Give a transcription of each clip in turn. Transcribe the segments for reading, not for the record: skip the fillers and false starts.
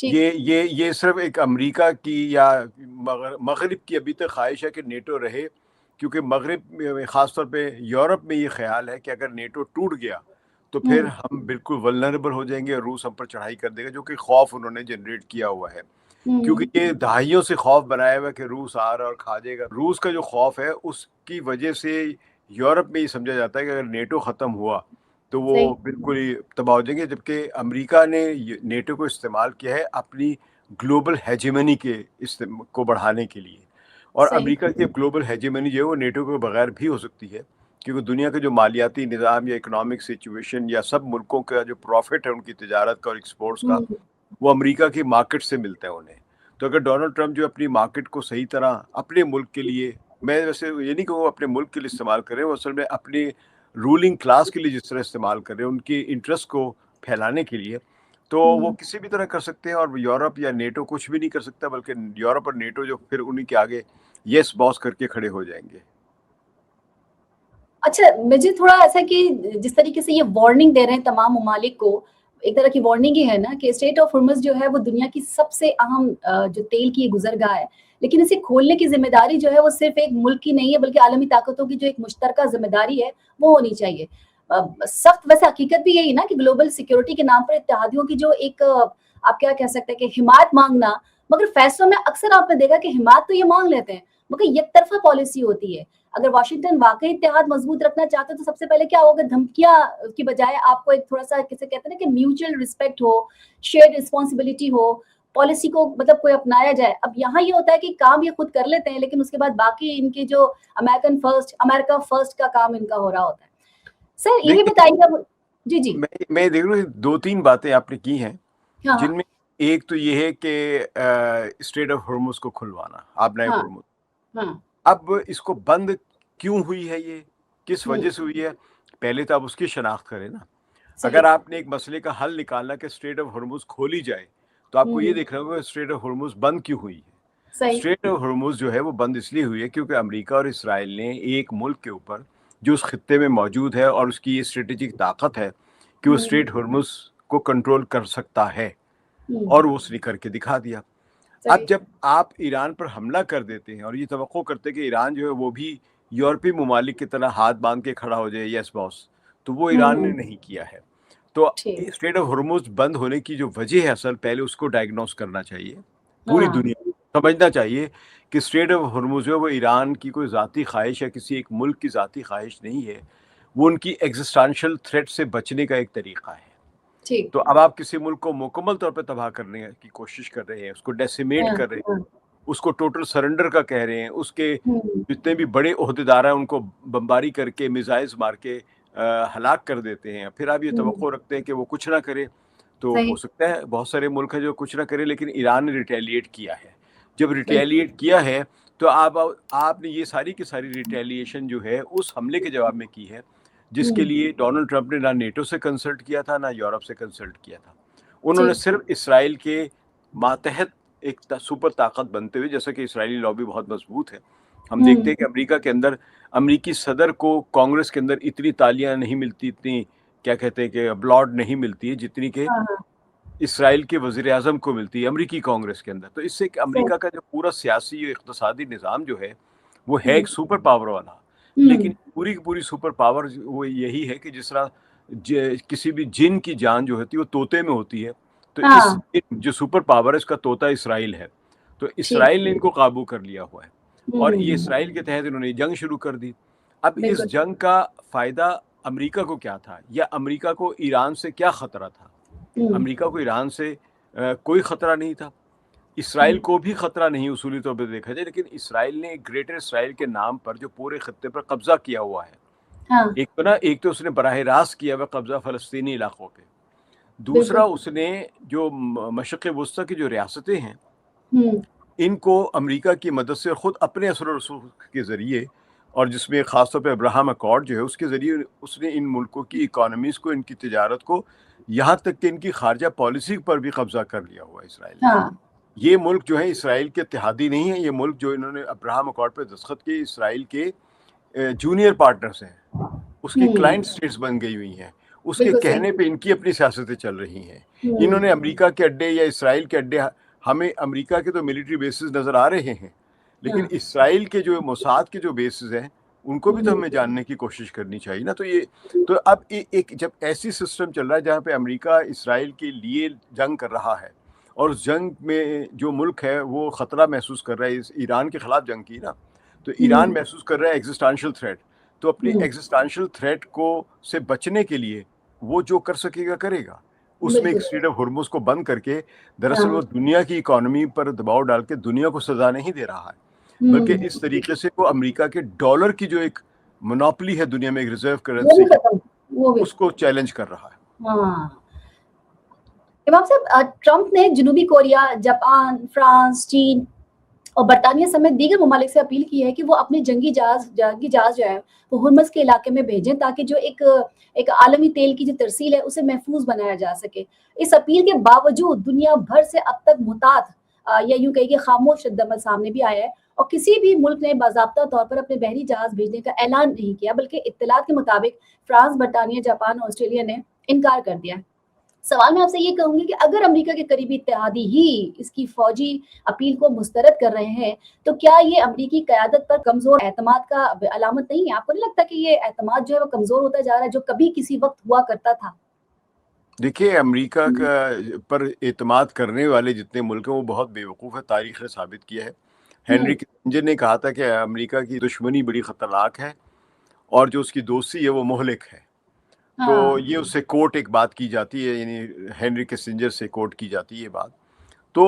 ٹھیک یہ صرف ایک امریکہ کی یا مغرب کی ابھی تک خواہش ہے کہ نیٹو رہے، کیونکہ مغرب خاص طور پہ یورپ میں یہ خیال ہے کہ اگر نیٹو ٹوٹ گیا تو پھر ہوں ہم بالکل ولنریبل ہو جائیں گے اور روس ہم پر چڑھائی کر دے گا، جو کہ خوف انہوں نے جنریٹ کیا ہوا ہے، ہوں کیونکہ یہ دہائیوں سے خوف بنایا ہوا ہے کہ روس آ رہا ہے اور کھا جائے گا۔ روس کا جو خوف ہے اس کی وجہ سے یورپ میں یہ سمجھا جاتا ہے کہ اگر نیٹو ختم ہوا تو وہ صحیح بالکل ہی تباہ ہو جائیں گے، جبکہ امریکہ نے نیٹو کو استعمال کیا ہے اپنی گلوبل ہیجیمنی کو بڑھانے کے لیے، اور صحیح امریکہ کی گلوبل ہیجیمنی جو ہے وہ نیٹو کے بغیر بھی ہو سکتی ہے، کیونکہ دنیا کا جو مالیاتی نظام یا اکنامک سچویشن یا سب ملکوں کا جو پروفٹ ہے ان کی تجارت کا اور ایکسپورٹس کا، ہوں وہ امریکہ کی مارکیٹ سے ملتا ہے انہیں۔ تو اگر ڈونلڈ ٹرمپ جو اپنی مارکیٹ کو صحیح طرح اپنے ملک کے لیے، میں ویسے یہ نہیں کہ وہ اپنے ملک کے لیے استعمال کریں، وہ اصل میں اپنی رولنگ کلاس کے لیے جس طرح استعمال کر رہے ہیں ان کی انٹرسٹ کو پھیلانے کے لیے، تو وہ کسی بھی طرح کر سکتے ہیں، اور یورپ یا نیٹو کچھ بھی نہیں کر سکتا، بلکہ یورپ اور نیٹو جو پھر انہی کے آگے یس باس کر کے کھڑے ہو جائیں گے۔ اچھا مجھے تھوڑا ایسا کہ جس طریقے سے یہ وارننگ دے رہے ہیں تمام ممالک کو، ایک طرح کی وارننگ ہی ہے نا کہ اسٹریٹ آف ہرمز جو ہے وہ دنیا کی سب سے اہم جو تیل کی گزرگاہ ہے، لیکن اسے کھولنے کی ذمہ داری جو ہے وہ صرف ایک ملک کی نہیں ہے بلکہ عالمی طاقتوں کی جو ایک مشترکہ ذمہ داری ہے وہ ہونی چاہیے۔ سخت ویسے حقیقت بھی یہی نا کہ گلوبل سیکیورٹی کے نام پر اتحادیوں کی جو ایک آپ کیا کہہ سکتے ہیں کہ حمایت مانگنا، مگر فیصلوں میں اکثر آپ نے دیکھا کہ حمایت تو یہ مانگ لیتے ہیں مگر یک طرفہ پالیسی ہوتی ہے۔ اگر واشنگٹن واقعی اتحاد مضبوط رکھنا چاہتے تو سب سے پہلے کیا ہوگا، دھمکیاں کی بجائے آپ کو ایک تھوڑا سا کسے کہتے ہیں نا کہ میوچل رسپیکٹ ہو، شیئرڈ رسپانسبلٹی ہو، پالیسی کو مطلب کوئی اپنایا جائے۔ اب یہاں یہ ہوتا ہے کہ کام یہ خود کر لیتے ہیں لیکن اس کے بعد باقی ان کے جو امریکہ فرسٹ کا کام ان کا ہو رہا ہوتا ہے۔ سر یہ بھی دیکھیے بتائیے جی جی میں دیکھ رہا ہوں دو تین باتیں آپ نے کی ہیں، ہاں جن میں ایک تو یہ ہے کہ اسٹریٹ آف ہرمز کو کھلوانا، آبنائے ہاں ہرمز، ہاں اب اس کو بند کیوں ہوئی ہے، یہ کس وجہ سے ہوئی ہے، پہلے تو آپ اس کی شناخت کریں نا۔ اگر صحیح آپ نے ایک مسئلے کا حل نکالنا کہ اسٹریٹ آف ہرمز کھولی جائے تو آپ کو یہ دیکھنا ہوگا اسٹریٹ آف ہرمز بند کیوں ہوئی ہے۔ صحیح اسٹریٹ آف ہرمز جو ہے وہ بند اس لیے ہوئی ہے کیونکہ امریکہ اور اسرائیل نے ایک ملک کے اوپر جو اس خطے میں موجود ہے اور اس کی یہ اسٹریٹجک طاقت ہے کہ وہ اسٹریٹ ہرمز کو کنٹرول کر سکتا ہے، اور وہ اس نے کر کے دکھا دیا۔ صحیح اب جب آپ ایران پر حملہ کر دیتے ہیں اور یہ توقع کرتے ہیں کہ ایران جو ہے وہ بھی یورپی ممالک کی طرح ہاتھ باندھ کے کھڑا ہو جائے یس باس، تو وہ ایران نے نہیں کیا ہے۔ تو ٹھیک اسٹریٹ آف ہرمز بند ہونے کی جو وجہ ہے اصل، پہلے اس کو ڈائگنوز کرنا چاہیے، پوری ہاں دنیا کو سمجھنا چاہیے کہ اسٹریٹ آف ہرمز جو ہے وہ ایران کی کوئی ذاتی خواہش ہے، کسی ایک ملک کی ذاتی خواہش نہیں ہے، وہ ان کی ایگزسٹانشل تھریٹ سے بچنے کا ایک طریقہ ہے۔ ٹھیک تو اب آپ کسی ملک کو مکمل طور پہ تباہ کرنے کی کوشش کر رہے ہیں، اس کو ڈیسیمیٹ ہاں کر رہے ہیں، ہاں اس کو ٹوٹل سرنڈر کا کہہ رہے ہیں، اس کے ہوں جتنے بھی بڑے عہدیدار ہیں ان کو بمباری کر کے میزائلز مار کے ہلاک کر دیتے ہیں، پھر آپ یہ توقع رکھتے ہیں کہ وہ کچھ نہ کرے۔ تو ہو صحیح سکتا ہے بہت سارے ملک ہیں جو کچھ نہ کرے، لیکن ایران نے ریٹیلیٹ کیا ہے۔ جب بالکل ریٹیلیٹ کیا ہے تو آپ نے یہ ساری کی ساری ریٹیلیشن جو ہے اس حملے کے جواب میں کی ہے، جس کے لیے ڈونلڈ ٹرمپ نے نہ نیٹو سے کنسلٹ کیا تھا نہ یورپ سے کنسلٹ کیا تھا۔ انہوں نے ٹھیک صرف اسرائیل کے ماتحت ایک سپر طاقت بنتے ہوئے، جیسا کہ اسرائیلی لابی بہت مضبوط ہے، ہم دیکھتے ہیں کہ امریکہ کے اندر امریکی صدر کو کانگریس کے اندر اتنی تالیاں نہیں ملتی، اتنی کیا کہتے ہیں کہ اپلاڈ نہیں ملتی ہے جتنی کہ ہاں ہاں اسرائیل کے وزیر اعظم کو ملتی ہے امریکی کانگریس کے اندر۔ تو اس سے کہ صحیح امریکہ کا جو پورا سیاسی اور اقتصادی نظام جو ہے وہ ہے ایک سپر پاور والا، لیکن پوری کی پوری سپر پاور وہ یہی ہے کہ جس طرح کسی بھی جن کی جان جو ہوتی ہے وہ طوطے میں ہوتی ہے، تو ہاں اس جو سپر پاور ہے اس کا طوطا اسرائیل ہے، تو ٹھیک اسرائیل نے ان کو قابو کر لیا ہوا ہے، اور یہ اسرائیل کے تحت انہوں نے جنگ شروع کر دی۔ اب اس بالکل جنگ کا فائدہ امریکہ کو کیا تھا، یا امریکہ کو ایران سے کیا خطرہ تھا؟ امریکہ کو ایران سے کوئی خطرہ نہیں تھا، اسرائیل کو بھی خطرہ نہیں اصولی طور پہ دیکھا جائے، لیکن اسرائیل نے گریٹر اسرائیل کے نام پر جو پورے خطے پر قبضہ کیا ہوا ہے، ہاں ایک تو اس نے براہ راست کیا ہوا قبضہ فلسطینی علاقوں پہ، دوسرا بالکل اس نے جو مشرق وسطی کی جو ریاستیں ہیں ہوں ان کو امریکہ کی مدد سے خود اپنے اثر و رسوخ کے ذریعے، اور جس میں خاص طور پہ ابراہم اکارڈ جو ہے اس کے ذریعے اس نے ان ملکوں کی اکانومیز کو، ان کی تجارت کو، یہاں تک کہ ان کی خارجہ پالیسی پر بھی قبضہ کر لیا ہوا ہے اسرائیل نے۔ ہاں یہ ملک جو ہے اسرائیل کے اتحادی نہیں ہیں، یہ ملک جو انہوں نے ابراہم اکارڈ پہ دستخط کیے اسرائیل کے جونیئر پارٹنرز ہیں، اس کی کلائنٹ سٹیٹس بن گئی ہوئی ہیں، اس کے بالکل صحیح۔ کہنے پہ ان کی اپنی سیاستیں چل رہی ہیں۔ انہوں نے ہوں، امریکہ کے اڈے یا اسرائیل کے اڈے، ہمیں امریکہ کے تو ملٹری بیسز نظر آ رہے ہیں، لیکن ہاں، اسرائیل کے جو موساد کے جو بیسز ہیں ان کو بھی تو ہوں، ہمیں جاننے کی کوشش کرنی چاہیے نا۔ تو اب ایک جب ایسی سسٹم چل رہا ہے جہاں پہ امریکہ اسرائیل کے لیے جنگ کر رہا ہے، اور اس جنگ میں جو ملک ہے وہ خطرہ محسوس کر رہا ہے، اس ایران کے خلاف جنگ کی نا، تو ایران ہوں، محسوس کر رہا ہے ایگزسٹانشل تھریٹ، تو اپنی ہوں، ایگزسٹانشل تھریٹ کو سے بچنے کے لیے وہ جو کر سکے گا کرے گا۔ اس میں ایک بالکل اسٹریٹ صحیح۔ آف ہرمز کو بند کر کے دراصل ہاں، وہ دنیا کی اکانومی پر دباؤ ڈال کے دنیا کو سزا نہیں دے رہا ہے، بلکہ اس ہوں، طریقے سے وہ امریکہ کے ڈالر کی جو ایک منوپلی ہے دنیا میں، ایک ریزرو وہ کرنسی بھی کی، ختم، وہ بھی، اس کو چیلنج کر رہا ہے۔ ہاں۔ امام صاحب، ٹرمپ نے جنوبی کوریا، جاپان، فرانس، چین اور برطانیہ سمیت دیگر ممالک سے اپیل کی ہے کہ وہ اپنے جنگی جہاز جو ہے وہ ہرمز کے علاقے میں بھیجیں، تاکہ جو ایک عالمی تیل کی جو ترسیل ہے اسے محفوظ بنایا جا سکے۔ اس اپیل کے باوجود دنیا بھر سے اب تک محتاط یا یوں کہیے کہ خاموش رد عمل سامنے بھی آیا ہے، اور کسی بھی ملک نے باضابطہ طور پر اپنے بحری جہاز بھیجنے کا اعلان نہیں کیا، بلکہ اطلاعات کے مطابق فرانس، برطانیہ، جاپان اور آسٹریلیا نے انکار کر دیا۔ سوال میں آپ سے یہ کہوں گی کہ اگر امریکہ کے قریبی اتحادی ہی اس کی فوجی اپیل کو مسترد کر رہے ہیں، تو کیا یہ امریکی قیادت پر کمزور اعتماد کا علامت نہیں ہے؟ آپ کو نہیں لگتا کہ یہ اعتماد جو ہے وہ کمزور ہوتا جا رہا ہے، جو کبھی کسی وقت ہوا کرتا تھا؟ دیکھیے، امریکہ کا پر اعتماد کرنے والے جتنے ملک ہیں وہ بہت بے وقوف ہے، تاریخ نے ثابت کیا ہے۔ ہوں، ہینری کسنجر نے کہا تھا کہ امریکہ کی دشمنی بڑی خطرناک ہے، اور جو اس کی دوستی ہے وہ مہلک ہے۔ تو ہاں، یہ اس سے کوٹ ایک بات کی جاتی ہے، یعنی ہینری کسنجر سے کوٹ کی جاتی ہے یہ بات۔ تو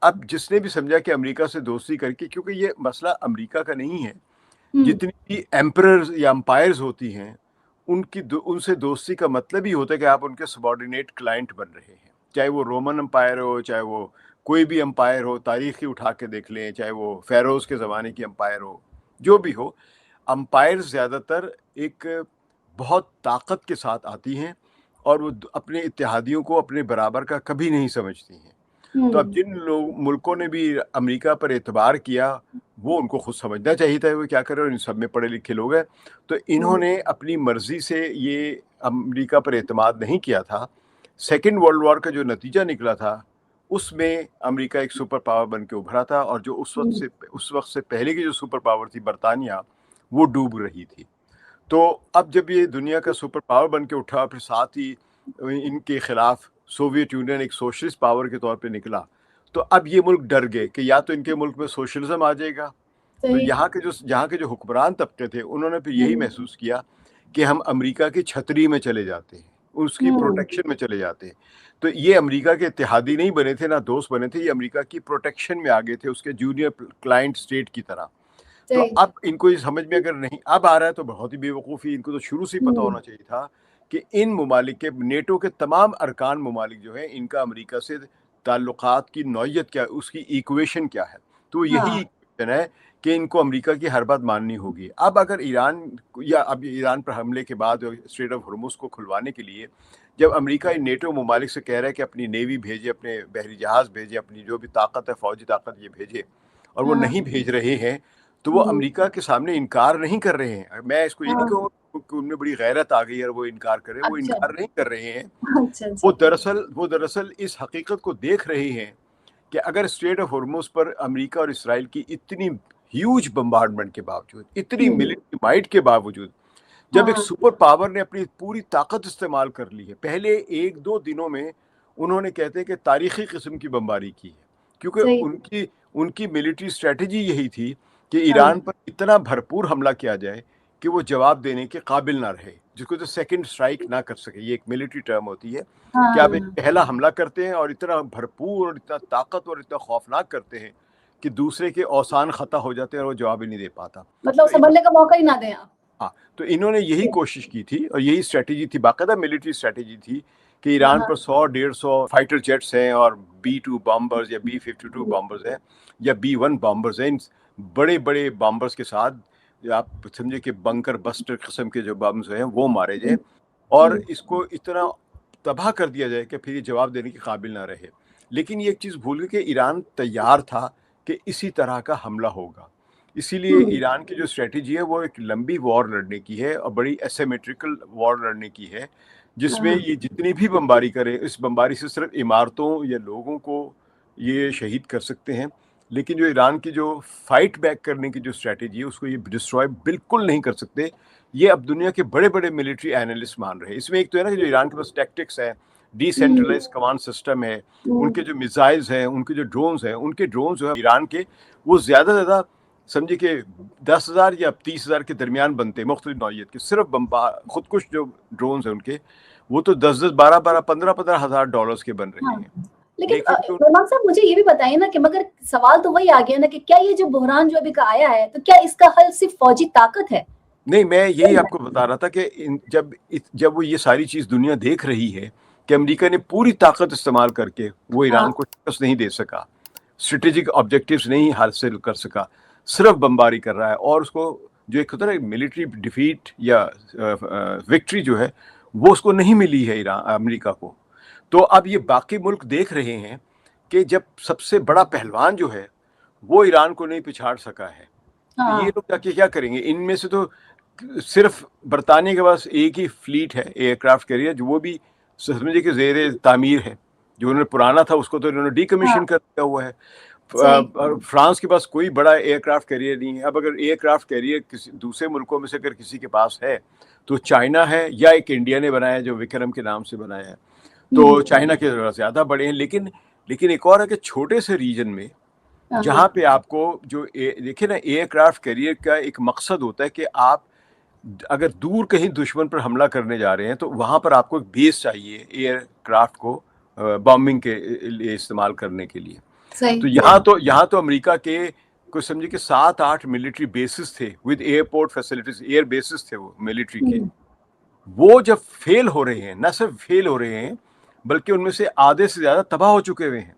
اب جس نے بھی سمجھا کہ امریکہ سے دوستی کر کے، کیونکہ یہ مسئلہ امریکہ کا نہیں ہے، ہوں، جتنی بھی ایمپررز یا امپائرز ہوتی ہیں ان سے دوستی کا مطلب ہی ہوتا ہے کہ آپ ان کے سبارڈینیٹ کلائنٹ بن رہے ہیں، چاہے وہ رومن امپائر ہو، چاہے وہ کوئی بھی امپائر ہو، تاریخی اٹھا کے دیکھ لیں، چاہے وہ فیروز کے زمانے کی امپائر ہو، جو بھی ہو، امپائر زیادہ تر ایک بہت طاقت کے ساتھ آتی ہیں، اور وہ اپنے اتحادیوں کو اپنے برابر کا کبھی نہیں سمجھتی ہیں۔ تو اب ہوں، جن ملکوں نے بھی امریکہ پر اعتبار کیا، وہ ان کو خود سمجھنا چاہیے تھا وہ کیا کر رہے ہیں، ان سب میں پڑھے لکھے لوگ ہیں، تو انہوں ہوں، نے اپنی مرضی سے یہ امریکہ پر اعتماد نہیں کیا تھا۔ سیکنڈ ورلڈ وار کا جو نتیجہ نکلا تھا، اس میں امریکہ ایک سپر پاور بن کے ابھرا تھا، اور جو ہوں، اس وقت سے پہلے کی جو سپر پاور تھی برطانیہ، وہ ڈوب رہی تھی۔ تو اب جب یہ دنیا کا سپر پاور بن کے اٹھا، پھر ساتھ ہی ان کے خلاف سوویت یونین ایک سوشلسٹ پاور کے طور پہ نکلا، تو اب یہ ملک ڈر گئے کہ یا تو ان کے ملک میں سوشلزم آ جائے گا۔ تو صحیح، یہاں کے جو حکمران طبقے تھے، انہوں نے پھر یہی ہوں، محسوس کیا کہ ہم امریکہ کی چھتری میں چلے جاتے ہیں، اس کی ہوں، پروٹیکشن میں چلے جاتے ہیں۔ تو یہ امریکہ کے اتحادی نہیں بنے تھے، نہ دوست بنے تھے، یہ امریکہ کی پروٹیکشن میں آگے تھے، اس کے جونیئر کلائنٹ اسٹیٹ کی طرح۔ تو صحیح، اب ان کو یہ سمجھ میں اگر نہیں اب آ رہا ہے تو بہت ہی بے وقوفی، ان کو تو شروع سے ہی پتہ ہوں، ہونا چاہیے تھا کہ ان ممالک کے، نیٹو کے تمام ارکان ممالک جو ہیں، ان کا امریکہ سے تعلقات کی نوعیت کیا ہے، اس کی ایکویشن کیا ہے، تو یہی ہاں، ایکویشن ہے کہ ان کو امریکہ کی ہر بات ماننی ہوگی۔ اب اگر اب ایران پر حملے کے بعد اسٹریٹ آف ہرمز کو کھلوانے کے لیے جب امریکہ ان نیٹو ممالک سے کہہ رہا ہے کہ اپنی نیوی بھیجے، اپنے بحری جہاز بھیجے، اپنی جو بھی طاقت ہے، فوجی طاقت، یہ بھیجے، اور وہ ہاں، نہیں بھیج رہے ہیں، تو وہ ہوں، امریکہ کے سامنے انکار نہیں کر رہے ہیں۔ میں اس کو یہ نہیں ہاں، کہوں کہ ان میں بڑی غیرت آ گئی ہے اور وہ انکار کرے، وہ اچھا، انکار نہیں کر رہے ہیں۔ اچھا، اچھا، وہ دراصل اس حقیقت کو دیکھ رہے ہیں کہ اگر اسٹریٹ آف ہرمز پر امریکہ اور اسرائیل کی اتنی ہیوج بمبارڈمنٹ کے باوجود، اتنی ہوں، ملٹری مائٹ کے باوجود، جب ایک ہاں، سپر پاور نے اپنی پوری طاقت استعمال کر لی ہے، پہلے ایک دو دنوں میں انہوں نے کہتے ہیں کہ تاریخی قسم کی بمباری کی ہے، کیونکہ صحیح، ان کی ملٹری اسٹریٹجی یہی تھی کہ ہاں، ایران پر اتنا بھرپور حملہ کیا جائے کہ وہ جواب دینے کے قابل نہ رہے، جس کو تو سیکنڈ سٹرائک نہ کر سکے۔ یہ ایک ملٹری ٹرم ہوتی ہے کہ آپ ایک ہاں، پہلا حملہ کرتے ہیں اور اتنا بھرپور اور اتنا طاقتور اور اتنا خوفناک کرتے ہیں کہ دوسرے کے اوسان خطا ہو جاتے ہیں اور وہ جواب ہی نہیں دے پاتا۔ مطلب تو سنبھلنے کا موقع ہی نہ دیں آپ۔ ہاں، تو انہوں نے یہی کوشش کی تھی، اور یہی اسٹریٹجی تھی، باقاعدہ ملٹری اسٹریٹجی تھی کہ ہاں، ایران ہاں، پر 100-150 فائٹر جیٹس ہیں، اور B-2 بامبرز یا B-52 ہوں، بامبرز ہیں، یا B-1 بامبرز ہیں، ان بڑے بڑے بامبرز کے ساتھ آپ سمجھے کہ بنکر بسٹر قسم کے جو بمز ہیں وہ مارے جائیں، ہوں، اور ہوں، اس کو اتنا تباہ کر دیا جائے کہ پھر یہ جواب دینے کے قابل نہ رہے۔ لیکن یہ ایک چیز بھول گئی کہ ایران تیار تھا کہ اسی طرح کا حملہ ہوگا، اسی لیے ایران کی جو اسٹریٹجی ہے وہ ایک لمبی وار لڑنے کی ہے اور بڑی ایسیمیٹریکل وار لڑنے کی ہے، جس میں یہ جتنی بھی بمباری کرے، اس بمباری سے صرف عمارتوں یا لوگوں کو یہ شہید کر سکتے ہیں، لیکن جو ایران کی جو فائٹ بیک کرنے کی جو اسٹریٹجی ہے اس کو یہ ڈسٹروائے بالکل نہیں کر سکتے. یہ اب دنیا کے بڑے بڑے ملٹری اینالسٹ مان رہے ہیں. اس میں ایک تو ہے نا کہ جو ایران کے پاس ٹیکٹکس ہے، ڈی سینٹرلائز کمانڈ سسٹم ہے، ان کے جو میزائلز ہیں، ان کے جو ڈرونز ہیں، ان کے ڈرونز جو ہے ایران کے وہ زیادہ سے زیادہ سمجھے کہ 10,000 یا 30,000 کے درمیان بنتے ہیں، مختلف نوعیت کے. صرف خودکش جو ڈرونز ہیں ان کے وہ تو 10,000 12,000 15,000 ڈالرز کے بن رہے ہیں. لیکن نعمان صاحب مجھے یہ بھی بتائیے نا کہ مگر سوال تو وہی آ گیا نا کہ کیا یہ جو بحران جو ابھی کا آیا ہے تو کیا اس کا حل صرف فوجی طاقت ہے؟ نہیں، میں یہی آپ کو بتا رہا تھا کہ جب وہ یہ ساری چیز دنیا دیکھ رہی ہے کہ امریکہ نے پوری طاقت استعمال کر کے وہ ایران کو شکست نہیں دے سکا، اسٹریٹجک آبجیکٹیوز نہیں حاصل کر سکا، صرف بمباری کر رہا ہے، اور اس کو جو ایک ہوتا ہے نا ملٹری ڈیفیٹ یا وکٹری جو ہے وہ اس کو نہیں ملی ہے امریکہ کو. تو اب یہ باقی ملک دیکھ رہے ہیں کہ جب سب سے بڑا پہلوان جو ہے وہ ایران کو نہیں پچھاڑ سکا ہے تو یہ لوگ کیا کریں گے؟ ان میں سے تو صرف برطانیہ کے پاس ایک ہی فلیٹ ہے ایئر کرافٹ کیریئر، جو وہ بھی سمجھے کہ زیر تعمیر ہے. جو انہوں نے پرانا تھا اس کو تو انہوں نے ڈی کمیشن کر دیا ہوا ہے. فرانس کے پاس کوئی بڑا ایئر کرافٹ کیریئر نہیں ہے. اب اگر ایئر کرافٹ کیریئر کسی دوسرے ملکوں میں سے اگر کسی کے پاس ہے تو چائنا ہے یا ایک انڈیا نے بنایا جو وکرم کے نام سے بنایا ہے. تو چائنا کے زیادہ بڑے ہیں، لیکن ایک اور ہے کہ چھوٹے سے ریجن میں جہاں پہ آپ کو جو دیکھیں نا ایئر کرافٹ کیریئر کا ایک مقصد ہوتا ہے کہ آپ اگر دور کہیں دشمن پر حملہ کرنے جا رہے ہیں تو وہاں پر آپ کو ایک بیس چاہیے ایئر کرافٹ کو بامبنگ کے لیے استعمال کرنے کے لیے. تو یہاں تو امریکہ کے کوئی سمجھے کہ 7-8 ملٹری بیسز تھے with airport facilities, air bases تھے وہ ملٹری کے. وہ جب فیل ہو رہے ہیں، نہ صرف فیل ہو رہے ہیں بلکہ ان میں سے آدھے سے زیادہ تباہ ہو چکے ہوئے ہیں.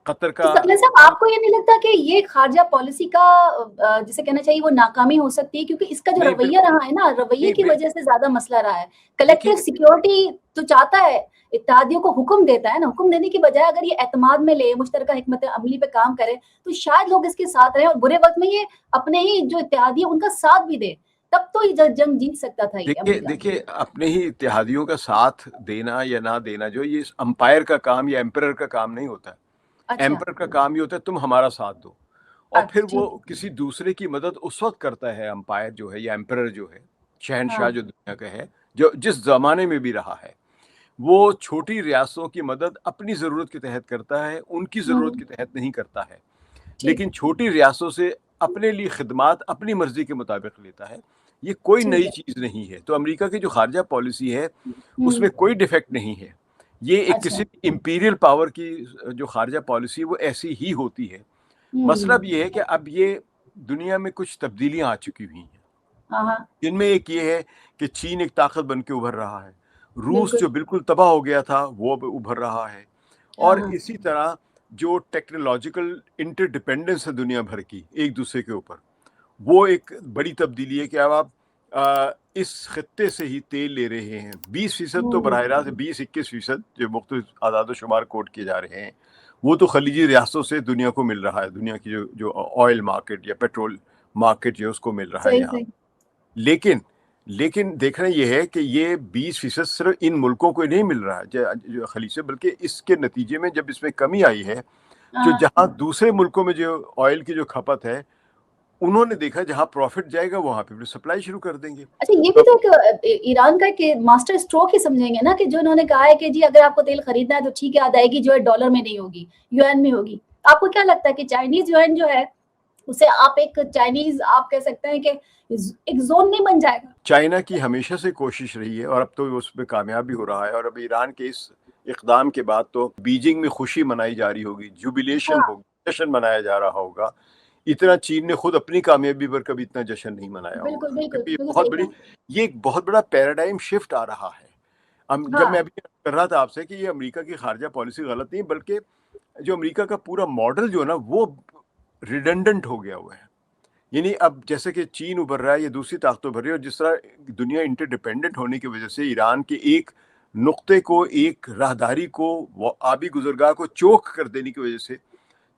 قطر کا صاحب آپ کو یہ نہیں لگتا کہ یہ خارجہ پالیسی کا جسے کہنا چاہیے وہ ناکامی ہو سکتی ہے؟ کیونکہ اس کا جو رویہ رہا ہے نا، رویے کی وجہ سے زیادہ مسئلہ رہا ہے. کلیکٹیو سیکیورٹی تو چاہتا ہے، اتحادیوں کو حکم دیتا ہے نا، حکم دینے کی بجائے اگر یہ اعتماد میں لے، مشترکہ حکمت عملی پہ کام کرے تو شاید لوگ اس کے ساتھ رہیں اور برے وقت میں یہ اپنے ہی جو اتحادی ان کا ساتھ بھی دے، تب تو یہ جنگ جیت سکتا تھا. دیکھیے اپنے ہی اتحادیوں کا ساتھ دینا یا نہ دینا جو یہ امپائر کا کام یا ایمپرر کا کام نہیں ہوتا ہے. ایمپرر کا کام یہ ہوتا ہے تم ہمارا ساتھ دو، اور پھر وہ کسی دوسرے کی مدد اس وقت کرتا ہے. امپائر جو ہے یا ایمپرر جو ہے، شہنشاہ جو دنیا کا ہے، جو جس زمانے میں بھی رہا ہے، وہ چھوٹی ریاستوں کی مدد اپنی ضرورت کے تحت کرتا ہے، ان کی ضرورت کے تحت نہیں کرتا ہے. لیکن چھوٹی ریاستوں سے اپنے لیے خدمات اپنی مرضی کے مطابق لیتا ہے. یہ کوئی نئی چیز نہیں ہے. تو امریکہ کی جو خارجہ پالیسی ہے اس میں کوئی ڈیفیکٹ نہیں ہے. یہ ایک کسی امپیریل پاور کی جو خارجہ پالیسی وہ ایسی ہی ہوتی ہے. مطلب یہ ہے کہ اب یہ دنیا میں کچھ تبدیلیاں آ چکی ہوئی ہیں، جن میں ایک یہ ہے کہ چین ایک طاقت بن کے ابھر رہا ہے، روس جو بالکل تباہ ہو گیا تھا وہ ابھر رہا ہے، اور اسی طرح جو ٹیکنالوجیکل انٹر ڈیپینڈنس ہے دنیا بھر کی ایک دوسرے کے اوپر، وہ ایک بڑی تبدیلی ہے کہ اب آپ اس خطے سے ہی تیل لے رہے ہیں. 20% تو براہ راست 20-21% جو مختلف اعداد و شمار کوٹ کیے جا رہے ہیں وہ تو خلیجی ریاستوں سے دنیا کو مل رہا ہے. دنیا کی جو آئل مارکیٹ یا پیٹرول مارکیٹ جو اس کو مل رہا ہے یہاں. لیکن دیکھنا یہ ہے کہ یہ 20% صرف ان ملکوں کو نہیں مل رہا ہے جو خلیج سے، بلکہ اس کے نتیجے میں جب اس میں کمی آئی ہے جو جہاں دوسرے ملکوں میں جو آئل کی جو کھپت ہے انہوں نے دیکھا جہاں پروفٹ جائے گا وہاں پہ سپلائی شروع کر دیں گے. اچھا یہ بھی تو ایران کا ایک ماسٹر اسٹروک ہی سمجھیں گے نا کہ جو انہوں نے کہا ہے کہ جی اگر آپ کو تیل خریدنا ہے تو ٹھیک ہے ادائیگی جو ہے ڈالر میں نہیں ہوگی، یو این میں ہوگی. آپ کو کیا لگتا ہے کہ چائنیز یو این جو ہے اسے آپ ایک چائنیز آپ کہہ سکتے ہیں کہ ایک زون نہیں بن جائے گا؟ چائنا کی ہمیشہ سے کوشش رہی ہے اور اب تو اس پہ کامیاب بھی ہو رہا ہے. اور اب ایران کے اس اقدام کے بعد تو بیجنگ میں خوشی منائی جا رہی ہوگی، جوبیلیشن ہوگی، جشن منایا جا رہا ہوگا. اتنا چین نے خود اپنی کامیابی پر کبھی اتنا جشن نہیں منایا ہوگا. یہ ایک بہت بڑا پیراڈائم شفٹ آ رہا ہے. جب میں ابھی کر رہا تھا آپ سے کہ یہ امریکہ کی خارجہ پالیسی غلط نہیں، بلکہ جو امریکہ کا پورا ماڈل جو ہے نا وہ ریڈنڈنٹ ہو گیا ہوا ہے. یعنی اب جیسے کہ چین ابھر رہا ہے یا دوسری طاقتیں ابھر رہی ہے، اور جس طرح دنیا انٹر ڈیپینڈنٹ ہونے کی وجہ سے ایران کے ایک نقطے کو، ایک راہداری کو، آبی گزرگاہ کو چوک کر دینے کی وجہ سے